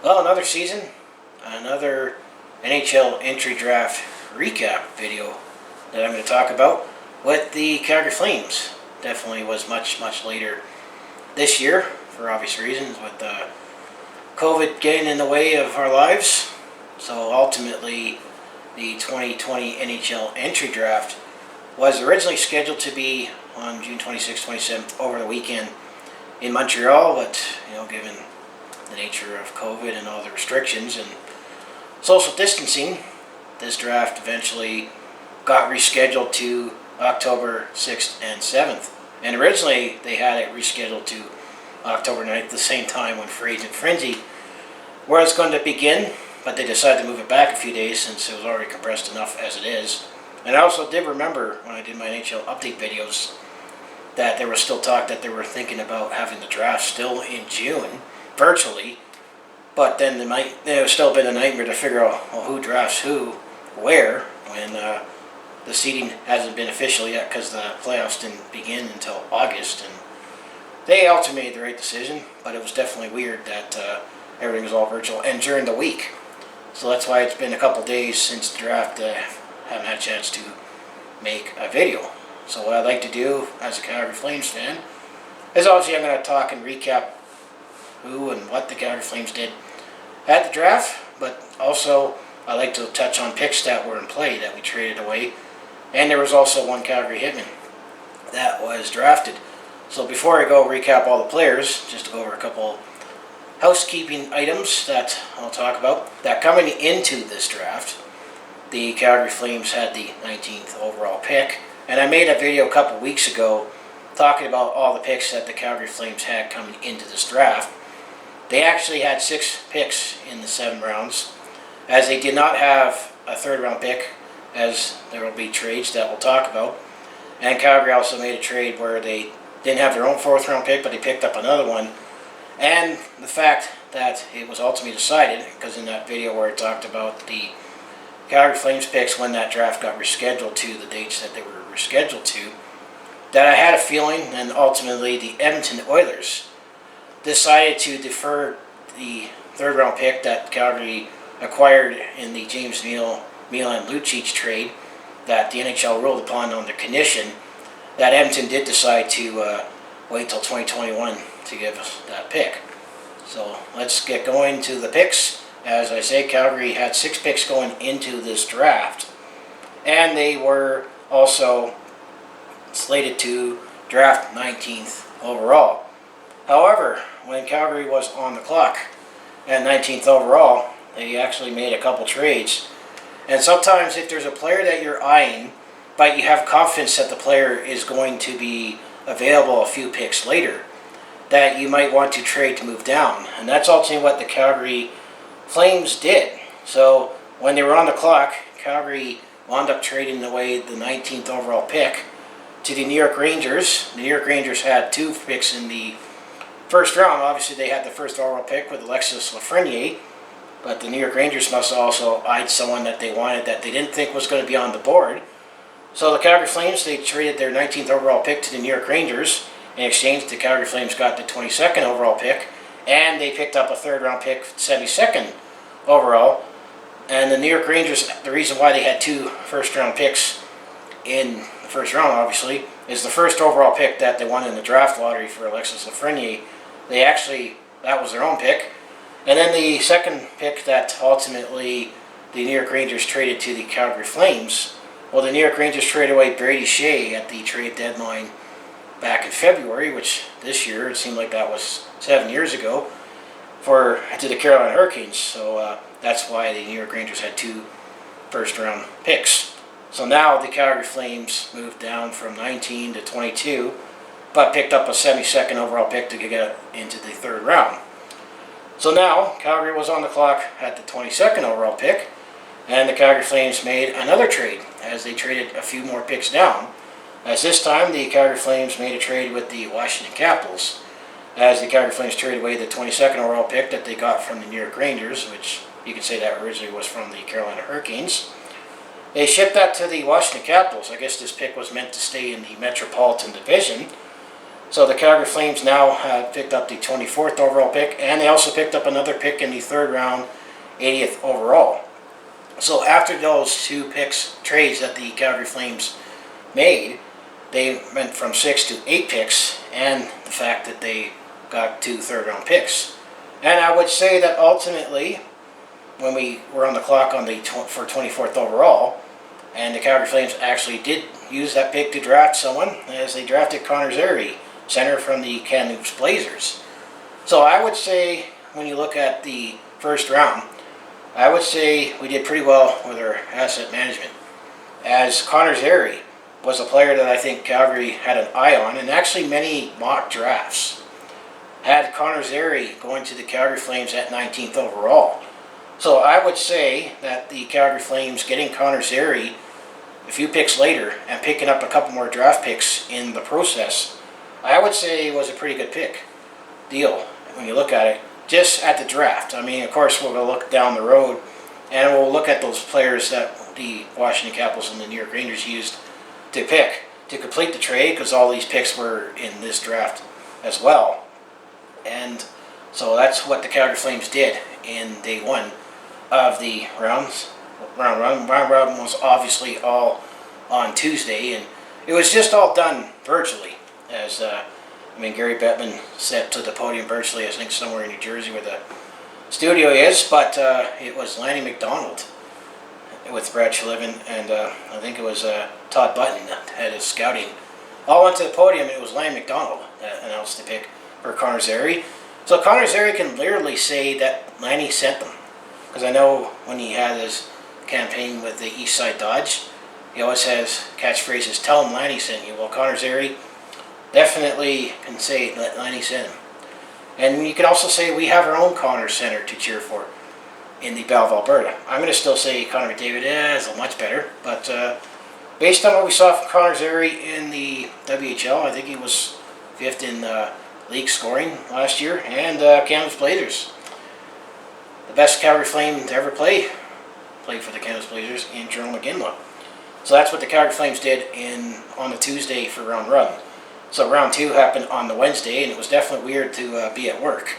Well, another season, another NHL entry draft recap video that I'm going to talk about with the Calgary Flames. Definitely was much later this year for obvious reasons with COVID getting in the way of our lives. So ultimately, the 2020 NHL entry draft was originally scheduled to be on June 26th, 27th over the weekend in Montreal, but given the nature of COVID and all the restrictions and social distancing, this draft eventually got rescheduled to October 6th and 7th. And originally they had it rescheduled to October 9th, the same time when free agent frenzy was going to begin, but they decided to move it back a few days since it was already compressed enough as it is. And I also did remember when I did my NHL update videos that there was still talk that they were thinking about having the draft still in June, virtually, but then it would still been a nightmare to figure out who drafts who, where, when the seeding hasn't been official yet because the playoffs didn't begin until August, and they ultimately made the right decision, but it was definitely weird that everything was all virtual and during the week. So that's why it's been a couple days since the draft. I haven't had a chance to make a video. So what I'd like to do as a Calgary Flames fan is obviously I'm going to talk and recap who and what the Calgary Flames did at the draft, but also I'd like to touch on picks that were in play that we traded away. And there was also one Calgary Hitman that was drafted. So before I go recap all the players, just to go over a couple housekeeping items that I'll talk about. That coming into this draft, the Calgary Flames had the 19th overall pick. And I made a video a couple weeks ago talking about all the picks that the Calgary Flames had coming into this draft. They actually had 6 picks in the 7 rounds, as they did not have a 3rd round pick, as there will be trades that we'll talk about. And Calgary also made a trade where they didn't have their own 4th round pick, but they picked up another one. And the fact that it was ultimately decided, because in that video where I talked about the Calgary Flames picks when that draft got rescheduled to the dates that they were rescheduled to, that I had a feeling, and ultimately the Edmonton Oilers decided to defer the 3rd round pick that Calgary acquired in the James Neal, Milan Lucic trade that the NHL ruled upon on the condition that Edmonton did decide to wait till 2021 to give us that pick. So let's get going to the picks. As I say, Calgary had 6 picks going into this draft, and they were also slated to draft 19th overall. However, when Calgary was on the clock at 19th overall, they actually made a couple trades. And sometimes if there's a player that you're eyeing, but you have confidence that the player is going to be available a few picks later, that you might want to trade to move down. And that's ultimately what the Calgary Flames did. So when they were on the clock, Calgary wound up trading away the 19th overall pick to the New York Rangers. The New York Rangers had 2 picks in the 1st round. Obviously they had the 1st overall pick with Alexis Lafreniere, but the New York Rangers must have also eyed someone that they wanted that they didn't think was going to be on the board. So the Calgary Flames, they traded their 19th overall pick to the New York Rangers. In exchange, the Calgary Flames got the 22nd overall pick, and they picked up a 3rd round pick, 72nd overall. And the New York Rangers, the reason why they had 2 1st round picks in the 1st round, obviously, is the 1st overall pick that they won in the draft lottery for Alexis Lafreniere. That was their own pick. And then the 2nd pick that ultimately the New York Rangers traded to the Calgary Flames. Well, the New York Rangers traded away Brady Shea at the trade deadline back in February, which this year, it seemed like that was 7 years ago, to the Carolina Hurricanes. So that's why the New York Rangers had 2 1st round picks. So now the Calgary Flames moved down from 19 to 22, but picked up a 72nd overall pick to get into the 3rd round. So now Calgary was on the clock at the 22nd overall pick, and the Calgary Flames made another trade as they traded a few more picks down. As this time, the Calgary Flames made a trade with the Washington Capitals, as the Calgary Flames traded away the 22nd overall pick that they got from the New York Rangers, which you could say that originally was from the Carolina Hurricanes. They shipped that to the Washington Capitals. I guess this pick was meant to stay in the Metropolitan Division. So the Calgary Flames now have picked up the 24th overall pick, and they also picked up another pick in the 3rd round, 80th overall. So after those 2 picks trades that the Calgary Flames made, they went from 6 to 8 picks, and the fact that they got 2 3rd round picks. And I would say that ultimately, when we were on the clock for 24th overall, and the Calgary Flames actually did use that pick to draft someone, as they drafted Connor Zary, center from the Kamloops Blazers. So I would say, when you look at the 1st round, I would say we did pretty well with our asset management, as Connor Zary was a player that I think Calgary had an eye on, and actually many mock drafts had Connor Zary going to the Calgary Flames at 19th overall. So I would say that the Calgary Flames getting Connor Zary a few picks later and picking up a couple more draft picks in the process, I would say was a pretty good deal when you look at it, just at the draft. I mean, of course, we're going to look down the road and we'll look at those players that the Washington Capitals and the New York Rangers used to pick to complete the trade, because all these picks were in this draft as well. And so that's what the Calgary Flames did in day 1 of the rounds. Round robin was obviously all on Tuesday, and it was just all done virtually. As Gary Bettman stepped to the podium virtually, I think somewhere in New Jersey where the studio is, but it was Lanny McDonald with Brad Shelivin, and I think it was Todd Button that had his scouting. All went to the podium, and it was Lanny McDonald that announced the pick for Connor Zary. So Connor Zary can literally say that Lanny sent them, because I know when he had his campaign with the East Side Dodge, he always has catchphrases, "Tell him Lanny sent you." Well, Connor Zary definitely can say that Lanny sent him. And you can also say we have our own Connor Center to cheer for in the Battle of Alberta. I'm going to still say Connor McDavid is much better, but based on what we saw from Connor Zary in the WHL, I think he was 5th in league scoring last year, and Kamloops Blazers, the best Calgary Flame to ever played for the Kamloops Blazers in Jerome McGinley. So that's what the Calgary Flames did on the Tuesday for round 1. So round 2 happened on the Wednesday, and it was definitely weird to be at work.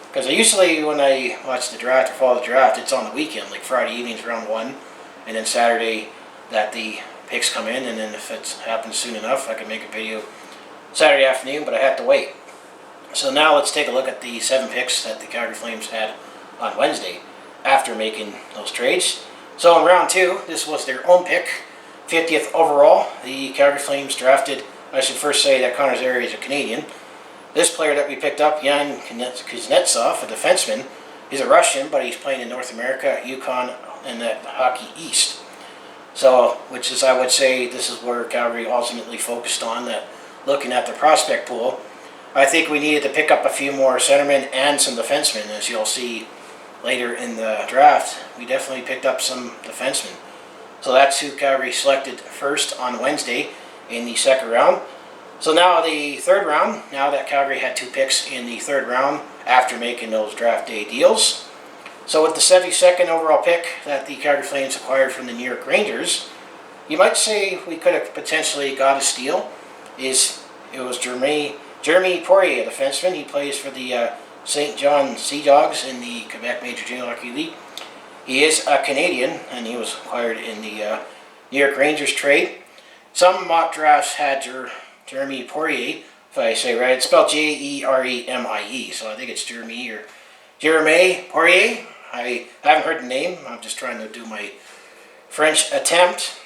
Because usually when I watch the draft or follow the draft, it's on the weekend, like Friday evenings round 1, and then Saturday that the picks come in, and then if it happens soon enough, I can make a video Saturday afternoon, but I had to wait. So now let's take a look at the 7 picks that the Calgary Flames had on Wednesday after making those trades. So in round 2, this was their own pick, 50th overall. The Calgary Flames drafted, I should first say that Connor Zary is a Canadian. This player that we picked up, Yan Kuznetsov, a defenseman, he's a Russian, but he's playing in North America, Yukon, and the Hockey East. So, which is, I would say, this is where Calgary ultimately focused on, that looking at the prospect pool. I think we needed to pick up a few more centermen and some defensemen, as you'll see later in the draft. We definitely picked up some defensemen. So that's who Calgary selected first on Wednesday in the 2nd round. So now the 3rd round, now that Calgary had 2 picks in the 3rd round after making those draft day deals. So with the 72nd overall pick that the Calgary Flames acquired from the New York Rangers, you might say we could have potentially got a steal. It was Jeremy Poirier, a defenseman. He plays for the St. John Sea Dogs in the Quebec Major Junior Hockey League. He is a Canadian, and he was acquired in the New York Rangers trade. Some mock drafts had Jeremy Poirier, if I say right. It's spelled Jeremie, so I think it's Jeremy or Jeremy Poirier. I haven't heard the name. I'm just trying to do my French attempt.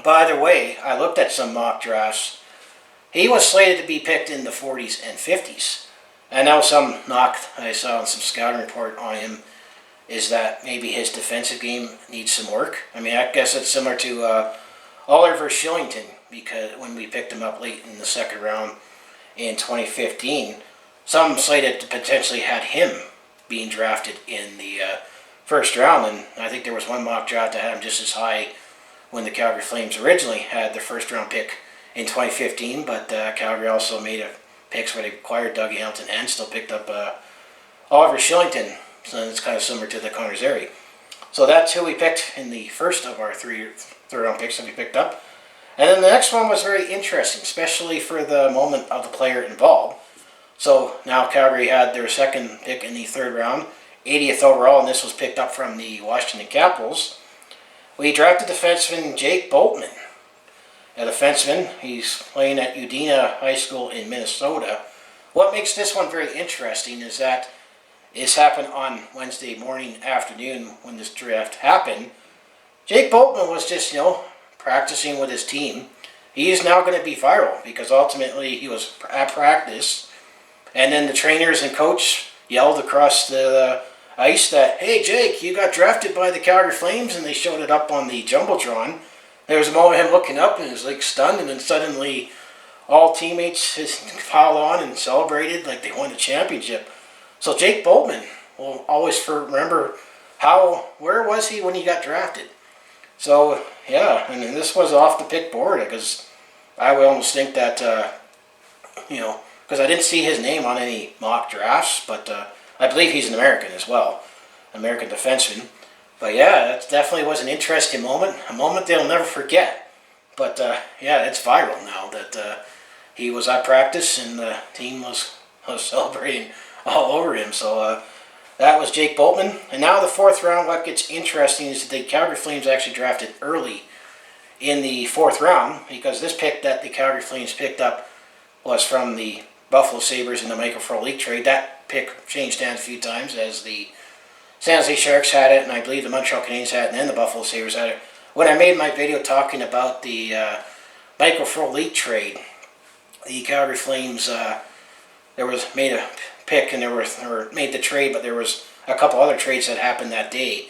By the way, I looked at some mock drafts. He was slated to be picked in the 40s and 50s. And now some knock I saw on some scouting report on him is that maybe his defensive game needs some work. I mean, I guess it's similar to Oliver Shillington, because when we picked him up late in the 2nd round in 2015, some slated to potentially had him being drafted in the 1st round, and I think there was one mock draft that had him just as high when the Calgary Flames originally had their 1st round pick in 2015, but Calgary also made a picks where they acquired Dougie Hamilton and still picked up Oliver Shillington, so it's kind of similar to the Connor Zary. So that's who we picked in the first of our 3 third round picks that we picked up. And then the next one was very interesting, especially for the moment of the player involved. So now Calgary had their second pick in the third round, 80th overall, and this was picked up from the Washington Capitals. We drafted defenseman Jake Bolton. A defenseman, he's playing at Udina High School in Minnesota. What makes this one very interesting is that this happened on Wednesday morning, afternoon when this draft happened. Jake Bolton was just, practicing with his team. He is now going to be viral because ultimately he was at practice, and then the trainers and coach yelled across the ice that, "Hey Jake, you got drafted by the Calgary Flames," and they showed it up on the Jumbotron. There was a moment of him looking up and he was like stunned, and then suddenly all teammates just piled on and celebrated like they won the championship. So Jake Bolton will always remember where was he when he got drafted. So yeah, and this was off the pick board because I would almost think that because I didn't see his name on any mock drafts, but I believe he's an American as well, American defenseman. But yeah, that definitely was an interesting moment, a moment they'll never forget. But yeah, it's viral now that he was at practice and the team was celebrating all over him. So that was Jake Bolton. And now the fourth round, what gets interesting is that the Calgary Flames actually drafted early in the fourth round, because this pick that the Calgary Flames picked up was from the Buffalo Sabres in the Michael Frolik trade. That pick changed hands a few times as the San Jose Sharks had it, and I believe the Montreal Canadiens had it, and then the Buffalo Sabres had it. When I made my video talking about the Michael Frolik trade, the Calgary Flames made a pick and made the trade, but there was a couple other trades that happened that day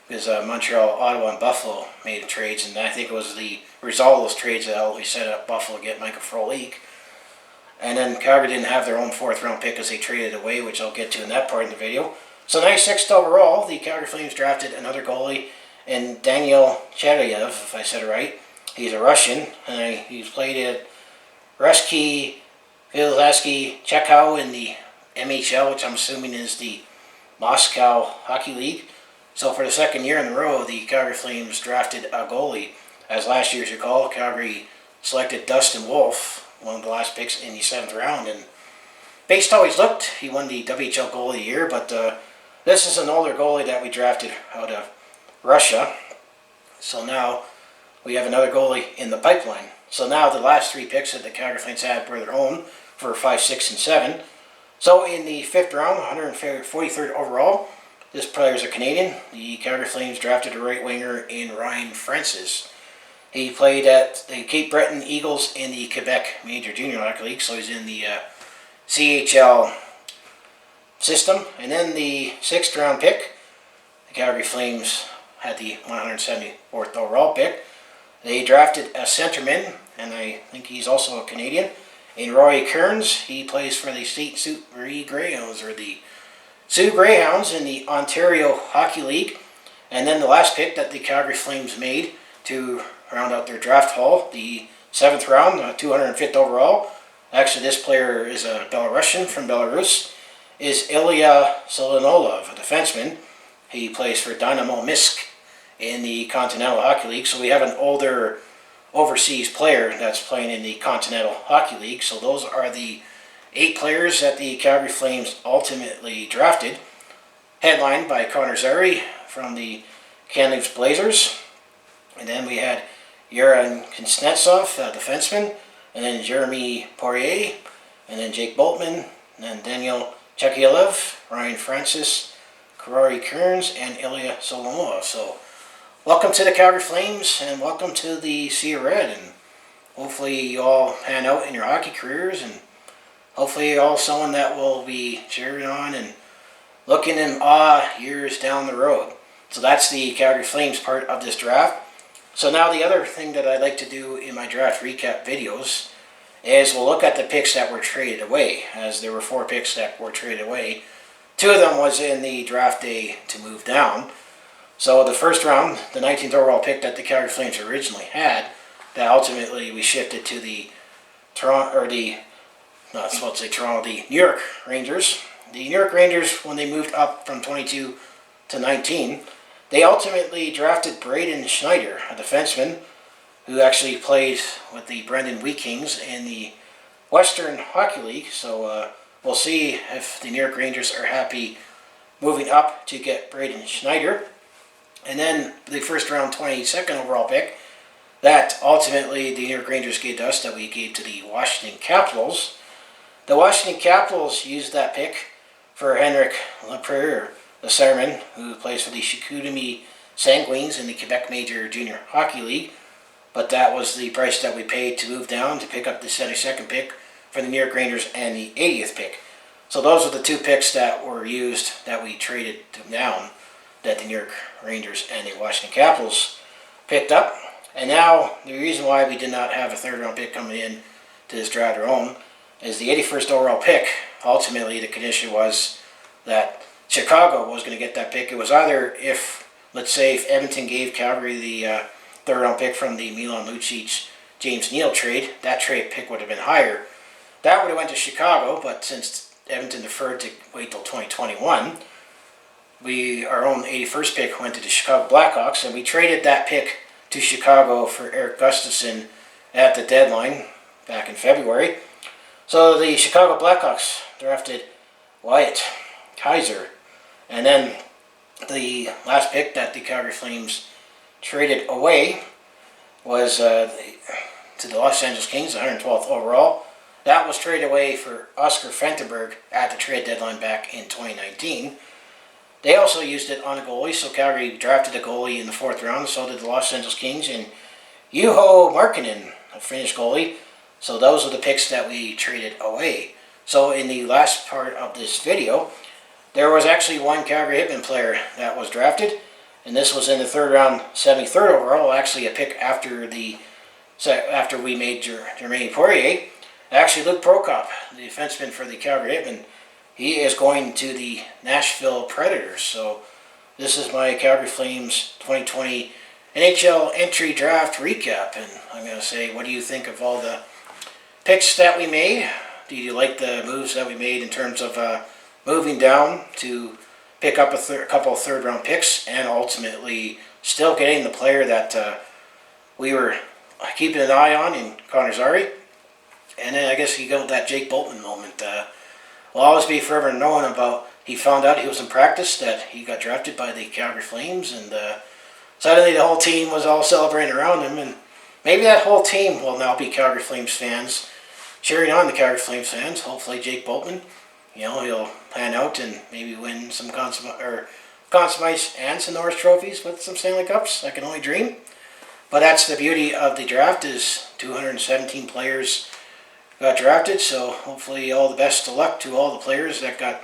because Montreal, Ottawa, and Buffalo made trades, and I think it was the result of those trades that always set up Buffalo to get Michael Frolik. And then Calgary didn't have their own fourth round pick as they traded it away, which I'll get to in that part of the video. So 96th overall, the Calgary Flames drafted another goalie, and Danielle Chadwijev, if I said it right. He's a Russian, and he's played at Ruski, Vilazki, Chekhov in the MHL, which I'm assuming is the Moscow Hockey League. So for the second year in a row, the Calgary Flames drafted a goalie. As last year, as you recall, Calgary selected Dustin Wolf, one of the last picks in the 7th round, and based on how he's looked, he won the WHL Goalie of the Year, but this is an older goalie that we drafted out of Russia. So now we have another goalie in the pipeline. So now the last three picks that the Calgary Flames had were their own for 5, 6, and 7. So in the 5th round, 143rd overall, this player is a Canadian. The Calgary Flames drafted a right winger in Ryan Francis. He played at the Cape Breton Eagles in the Quebec Major Junior Hockey League, so he's in the CHL system. And then the 6th round pick, the Calgary Flames had the 174th overall pick. They drafted a centerman, and I think he's also a Canadian, in Roy Kearns. He plays for the St. Greyhounds, or the Sioux Greyhounds in the Ontario Hockey League. And then the last pick that the Calgary Flames made to round out their draft haul, the 7th round, 205th overall. Actually, this player is a Belarusian from Belarus, is Elia Solanolov, a defenseman. He plays for Dynamo Minsk in the Continental Hockey League. So we have an older overseas player that's playing in the Continental Hockey League. So those are the 8 players that the Calgary Flames ultimately drafted, headlined by Connor Zary from the Kamloops Blazers. And then we had Yuri Kuznetsov, a defenseman, and then Jeremy Poirier, and then Jake Bolton, and then Danielle Chadwijev, Ryan Francis, Roy Kearns, and Elia Solanolov. So welcome to the Calgary Flames, and welcome to the Sea of Red, and hopefully you all pan out in your hockey careers, and hopefully you're all someone that will be cheering on and looking in awe years down the road. So that's the Calgary Flames part of this draft. So now the other thing that I like to do in my draft recap videos is we'll look at the picks that were traded away, as there were 4 picks that were traded away. 2 of them was in the draft day to move down. So the first round, the 19th overall pick that the Calgary Flames originally had, that ultimately we shifted to the New York Rangers. The New York Rangers, when they moved up from 22 to 19, they ultimately drafted Braden Schneider, a defenseman who actually plays with the Brendan Wheat Kings in the Western Hockey League. So we'll see if the New York Rangers are happy moving up to get Braden Schneider. And then the first round 22nd overall pick that ultimately the New York Rangers gave to us, that we gave to the Washington Capitals. The Washington Capitals used that pick for Henrik Laperriere, the centerman who plays for the Chicoutimi Sanguines in the Quebec Major Junior Hockey League. But that was the price that we paid to move down to pick up the 72nd pick for the New York Rangers and the 80th pick. So those are the two picks that were used, that we traded down, that the New York Rangers and the Washington Capitals picked up. And now the reason why we did not have a third round pick coming in to this draft our own is the 81st overall pick. Ultimately, the condition was that Chicago was going to get that pick. It was either if, let's say, if Edmonton gave Calgary the third round pick from the Milan Lucic James Neal trade, that trade pick would have been higher. That would have went to Chicago, but since Edmonton deferred to wait till 2021, our own 81st pick went to the Chicago Blackhawks, and we traded that pick to Chicago for Eric Gustafsson at the deadline back in February. So the Chicago Blackhawks drafted Wyatt Kaiser, and then the last pick that the Calgary Flames traded away was to the Los Angeles Kings, 112th overall. That was traded away for Oscar Fenterberg at the trade deadline back in 2019. They also used it on a goalie, so Calgary drafted a goalie in the 4th round, so did the Los Angeles Kings, and Juho Markkanen, a Finnish goalie. So those are the picks that we traded away. So in the last part of this video, there was actually one Calgary Hitman player that was drafted, and this was in the 3rd round, 73rd overall, actually a pick after we made Jermaine Poirier. Actually, Luke Prokop, the defenseman for the Calgary Hitman, he is going to the Nashville Predators. So this is my Calgary Flames 2020 NHL entry draft recap. And I'm going to say, what do you think of all the picks that we made? Do you like the moves that we made in terms of moving down to pick up a couple of third-round picks and ultimately still getting the player that we were keeping an eye on in Connor Zary? And then I guess you go with that Jake Bolton moment. Will always be forever known about. He found out he was in practice that he got drafted by the Calgary Flames, and suddenly the whole team was all celebrating around him. And maybe that whole team will now be Calgary Flames fans, cheering on the Calgary Flames fans. Hopefully Jake Bolton, he'll pan out and maybe win some Conn Smythe and some Norris trophies with some Stanley Cups. I can only dream. But that's the beauty of the draft, is 217 players got drafted, so hopefully all the best of luck to all the players that got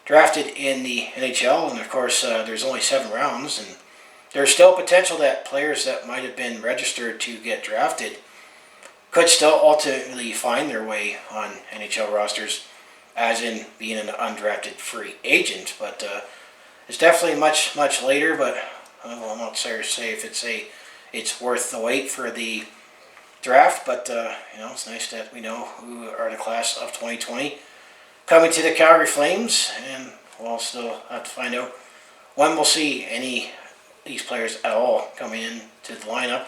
drafted in the NHL. And of course there's only 7 rounds, and there's still potential that players that might have been registered to get drafted could still ultimately find their way on NHL rosters, as in being an undrafted free agent. But it's definitely much later, but I'm not sorry to say if it's worth the wait for the draft, but it's nice that we know who are the class of 2020 coming to the Calgary Flames, and we'll still have to find out when we'll see any of these players at all coming in to the lineup.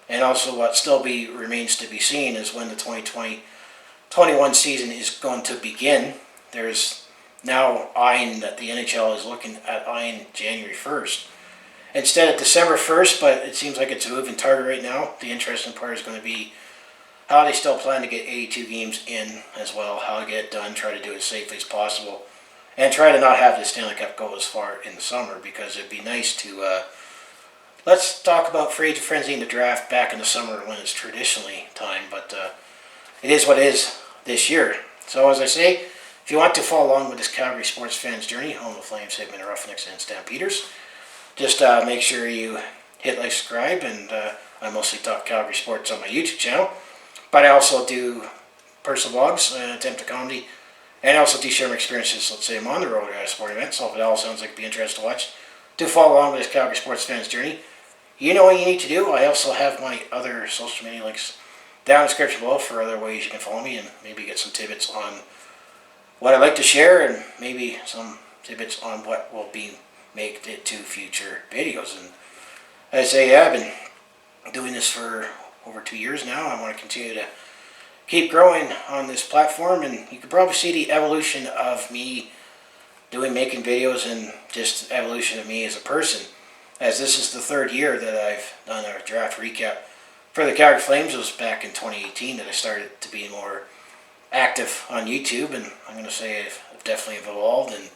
And also what still remains to be seen is when the 2020-21 season is going to begin. There's now eyeing that the NHL is looking at eyeing January 1st. Instead of December 1st, but it seems like it's a moving target right now. The interesting part is going to be how they still plan to get 82 games in as well, how to get it done, try to do it as safely as possible, and try to not have the Stanley Cup go as far in the summer, because it'd be nice to, let's talk about free agent frenzy in the draft back in the summer when it's traditionally time, but it is what it is this year. So as I say, if you want to follow along with this Calgary sports fans journey, home of Flames, Hitman, Roughnecks, and Stampeders, just make sure you hit like, subscribe, and I mostly talk Calgary sports on my YouTube channel, but I also do personal vlogs, attempt to comedy, and I also do share my experiences. Let's say I'm on the road at a sporting event, so if it all sounds like it'd be interesting to watch, do follow along with this Calgary sports fans journey. You know what you need to do. I also have my other social media links down in the description below for other ways you can follow me and maybe get some tidbits on what I like to share, and maybe some tidbits on what will be make it to future videos. And as I say, I've been doing this for over 2 years now. I want to continue to keep growing on this platform, and you can probably see the evolution of me making videos and just evolution of me as a person, as this is the 3rd year that I've done a draft recap for the Calgary Flames. It was back in 2018 that I started to be more active on YouTube, and I'm going to say I've definitely evolved and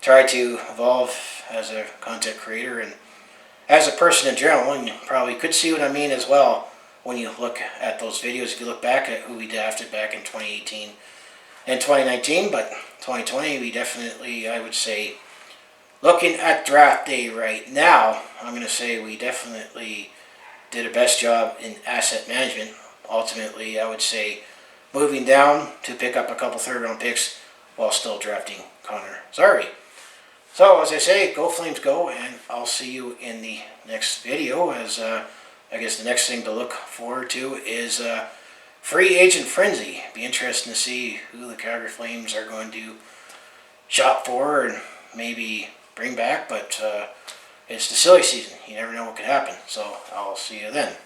tried to evolve as a content creator and as a person in general. And you probably could see what I mean as well when you look at those videos, if you look back at who we drafted back in 2018 and 2019. But 2020, we definitely, I would say, looking at draft day right now, I'm going to say we definitely did a best job in asset management. Ultimately, I would say moving down to pick up a couple 3rd round picks while still drafting Connor Zary. So as I say, go Flames go, and I'll see you in the next video. As I guess the next thing to look forward to is free agent frenzy. Be interesting to see who the Calgary Flames are going to shop for and maybe bring back, but it's the silly season. You never know what could happen. So I'll see you then.